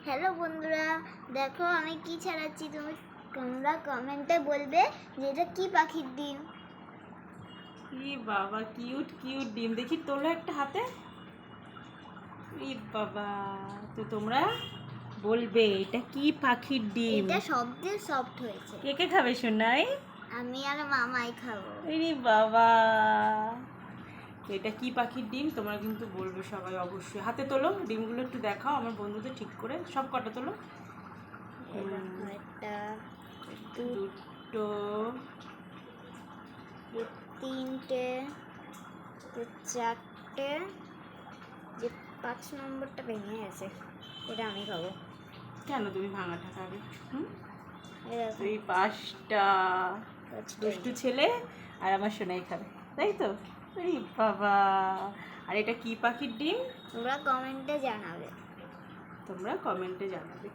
Hello বন্ধুরা, দেখো আমি কি ছাড়াচ্ছি। তোমরা কমেন্টে বলবে যে এটা কি পাখির ডিম। ই বাবা, কিউট কিউট ডিম দেখি তোলো একটা হাতে। ই বাবা, তো তোমরা বলবে এটা কি পাখির ডিম। এটা সবচেয়ে সফট হয়েছে। কে কে খাবে শোনাই? আমি আর মামাই খাবো। ই বাবা, এটা কি পাখির ডিম তোমরা কিন্তু বলবে সবাই অবশ্যই। হাতে তোলো ডিমগুলো, একটু দেখাও আমার বন্ধুদের ঠিক করে। সব কটা তোলো। এই দেখো, একটা, দুটো, তিনটে, চারটে, যে 5 নম্বরটা ভেঙে গেছে, এটা আমি খাবো। কেন তুমি ভাঙাটা খাবে? এই দেখো, এই পাঁচটা দুষ্টু ছেলে আর আমার সোনাই খাবে, তাই তো? এই বাবা, আর এটা কি পাখির ডিম তোমরা কমেন্টে জানাবে। তোমরা কমেন্টে জানাবে।